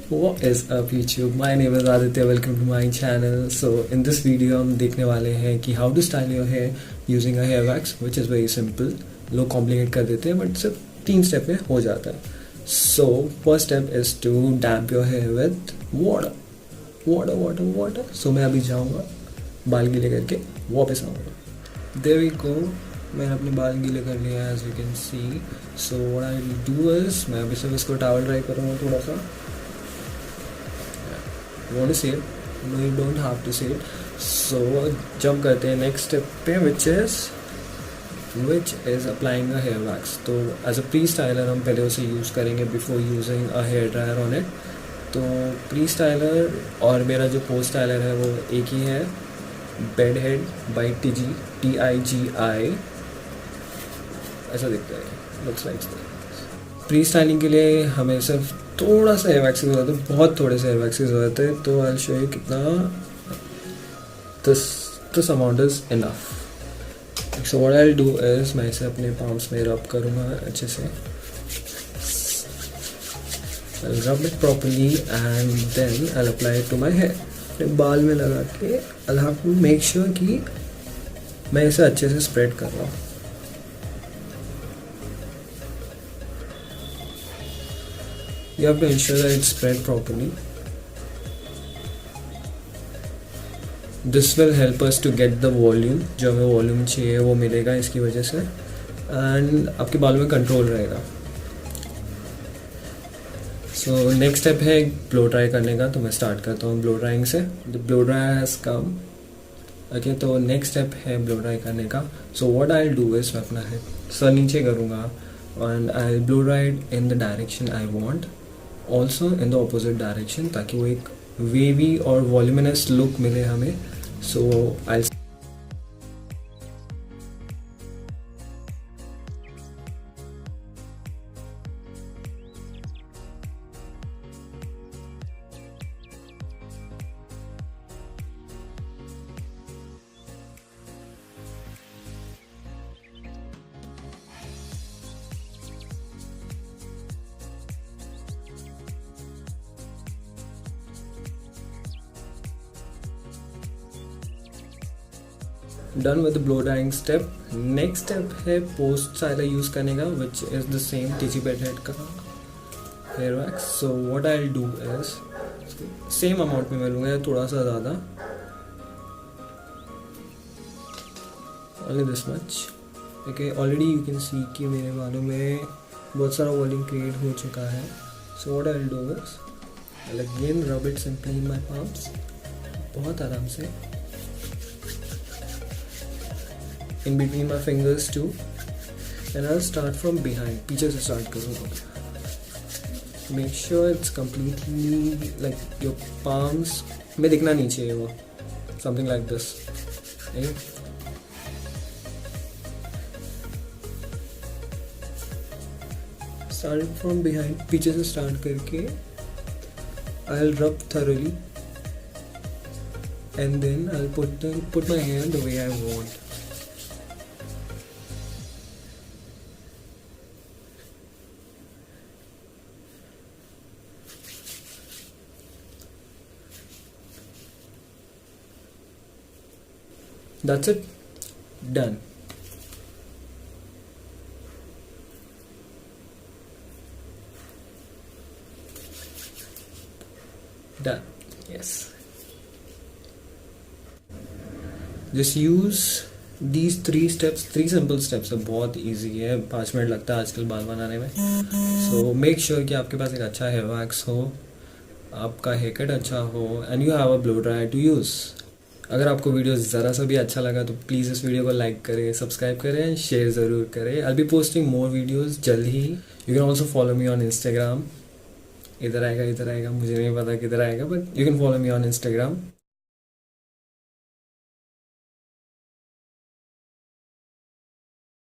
What is up YouTube? My name is Aditya. Welcome to my channel. So in this video हम देखने वाले हैं कि how to style your hair using a hair wax, which is very simple. लोग complicate कर देते हैं but सिर्फ 3 स्टेप में हो जाता है. So first step is to damp your hair with water. So मैं अभी जाऊँगा बाल गीले करके वापस आऊँगा. There we go. मैंने अपने बाल गीले कर लिया है as you can see. So what I will do is मैं अभी सिर्फ इसको टॉवल ड्राई करूँगा थोड़ा सा. You want to see it? No, you don't have to see it. So jump करते हैं next step पे which is applying a hair wax. तो as a pre-styler हम पहले उसे use करेंगे before using a hair dryer on it. तो pre-styler और मेरा जो post-styler है वो एक ही है, Bedhead by TIGI. ऐसा दिखता है, looks like this. Pre-styling के लिए हमें सिर्फ थोड़ा सा हेयर वैक्स की ज़रूरत है, बहुत थोड़े से हेयर वैक्स की ज़रूरत है. तो आई शो यू कितना this amount is enough. So what I do is मैं इसे अपने पाम्स में रब करूँगा अच्छे से. I rub it properly and then I apply it to my hair. अपने बाल में लगा के I have to make sure कि मैं इसे अच्छे से स्प्रेड कर रहा हूँ. You have to ensure that it's spread properly. This will help us to get the volume. जो हमें वॉल्यूम चाहिए वो मिलेगा इसकी वजह से, एंड आपके बालों में कंट्रोल रहेगा. सो नेक्स्ट स्टेप है ब्लो ड्राई करने का. तो मैं स्टार्ट करता हूँ ब्लो ड्राइंग से. The blow dry has come. Okay, तो नेक्स्ट स्टेप है ब्लो ड्राई करने का. सो what I will do is मैं अपना है सर नीचे करूँगा and I will blow dry in the direction I want, also in the opposite direction, ताकि वो एक वेवी और वॉल्यूमिनस लुक मिले हमें. सो I done with the blow drying step. Next step है पोस्ट स्टाइलर यूज़ करने का, which is the same TG Bedhead का hair wax. So what I will do is same amount में मैं लूँगा, थोड़ा सा ज़्यादा, only this much. Okay, already you can see कि मेरे बालों में बहुत सारा वॉल्यूम क्रिएट हो चुका है. सो what I will do is I will again rub it simply in my palms, बहुत आराम से, in between my fingers too, and I'll start from behind. पीछे से start करूँगा. Make sure it's completely like your palms में दिखना नहीं चाहिए वो, something like this. Okay? Starting from behind, पीछे से start करके I'll rub thoroughly, and then I'll put my hair the way I want. That's it. Done. Done. Yes. Just use these 3 steps. 3 simple steps है, बहुत easy है. 5 minute लगता है आजकल बाल बनाने में. So make sure कि आपके पास एक अच्छा हेयर वैक्स हो, आपका हेयर कट अच्छा हो, and you have a blow dryer to use. अगर आपको वीडियो ज़रा सा भी अच्छा लगा तो प्लीज़ इस वीडियो को लाइक करें, सब्सक्राइब करें एंड शेयर ज़रूर करें. I be posting more videos जल्द ही. You can also follow me on Instagram. इधर आएगा, मुझे नहीं पता किधर आएगा, but you can follow me on Instagram.